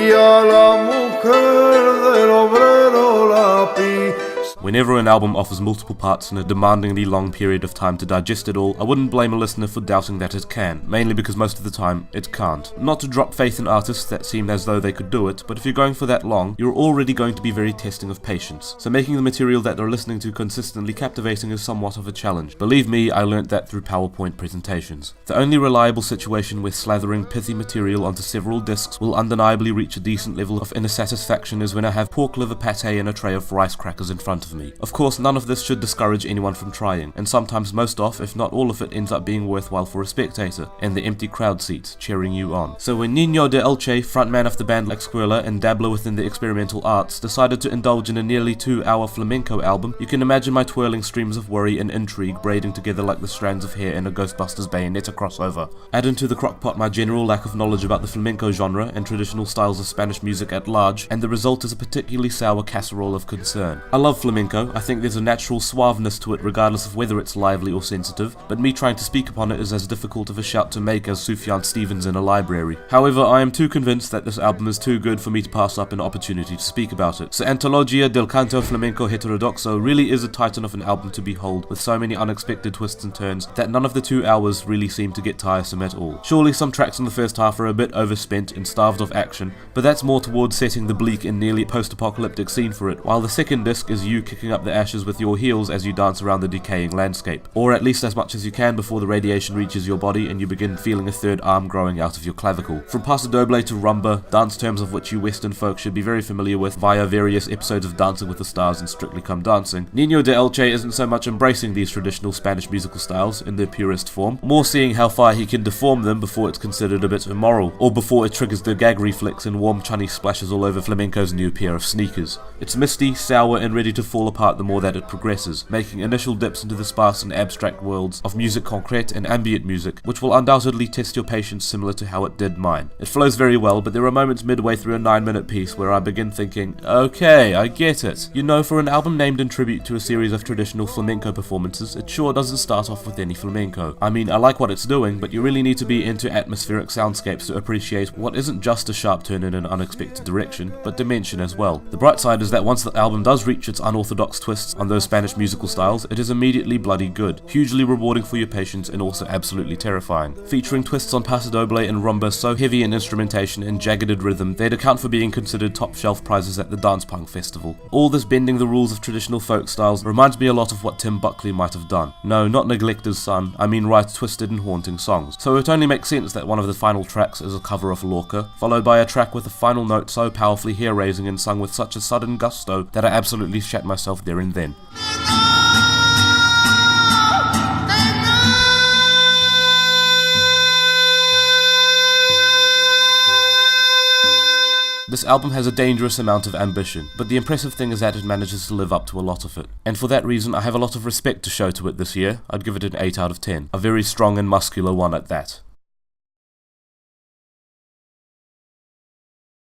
y a la mujer del obrero lápiz. Whenever an album offers multiple parts and a demandingly long period of time to digest it all, I wouldn't blame a listener for doubting that it can, mainly because most of the time, it can't. Not to drop faith in artists that seem as though they could do it, but if you're going for that long, you're already going to be very testing of patience. So making the material that they're listening to consistently captivating is somewhat of a challenge. Believe me, I learnt that through PowerPoint presentations. The only reliable situation where slathering pithy material onto several discs will undeniably reach a decent level of inner satisfaction is when I have pork liver pate and a tray of rice crackers in front of me. Of course, none of this should discourage anyone from trying, and sometimes most of, if not all of it, ends up being worthwhile for a spectator, and the empty crowd seats cheering you on. So when Niño de Elche, frontman of the band Laxquela and dabbler within the experimental arts, decided to indulge in a nearly 2-hour flamenco album, you can imagine my twirling streams of worry and intrigue braiding together like the strands of hair in a Ghostbusters Bayonetta crossover. Add into the crockpot my general lack of knowledge about the flamenco genre and traditional styles of Spanish music at large, and the result is a particularly sour casserole of concern. I love flamenco. I think there's a natural suaveness to it regardless of whether it's lively or sensitive, but me trying to speak upon it is as difficult of a shout to make as Sufjan Stevens in a library. However, I am too convinced that this album is too good for me to pass up an opportunity to speak about it. So Antología del Canto Flamenco Heterodoxo really is a titan of an album to behold, with so many unexpected twists and turns that none of the 2 hours really seem to get tiresome at all. Surely some tracks in the first half are a bit overspent and starved of action, but that's more towards setting the bleak and nearly post-apocalyptic scene for it, while the second disc is you kicking up the ashes with your heels as you dance around the decaying landscape, or at least as much as you can before the radiation reaches your body and you begin feeling a third arm growing out of your clavicle. From Pasodoble to Rumba, dance terms of which you Western folk should be very familiar with via various episodes of Dancing with the Stars and Strictly Come Dancing, Niño de Elche isn't so much embracing these traditional Spanish musical styles in their purest form, more seeing how far he can deform them before it's considered a bit immoral, or before it triggers the gag reflex and warm chunny splashes all over flamenco's new pair of sneakers. It's misty, sour and ready to fall apart the more that it progresses, making initial dips into the sparse and abstract worlds of musique concrète and ambient music, which will undoubtedly test your patience similar to how it did mine. It flows very well, but there are moments midway through a 9-minute piece where I begin thinking, okay, I get it. You know, for an album named in tribute to a series of traditional flamenco performances, it sure doesn't start off with any flamenco. I mean, I like what it's doing, but you really need to be into atmospheric soundscapes to appreciate what isn't just a sharp turn in an unexpected direction, but dimension as well. The bright side is that once the album does reach its unorthodox twists on those Spanish musical styles, it is immediately bloody good, hugely rewarding for your patience and also absolutely terrifying. Featuring twists on Pasodoble and Rumba so heavy in instrumentation and jagged rhythm, they'd account for being considered top shelf prizes at the Dance Punk Festival. All this bending the rules of traditional folk styles reminds me a lot of what Tim Buckley might have done. No, not neglect his son, I mean write twisted and haunting songs. So it only makes sense that one of the final tracks is a cover of Lorca, followed by a track with a final note so powerfully hair-raising and sung with such a sudden gusto that I absolutely shat myself there and then. This album has a dangerous amount of ambition, but the impressive thing is that it manages to live up to a lot of it. And for that reason, I have a lot of respect to show to it this year. I'd give it an 8 out of 10. A very strong and muscular one at that.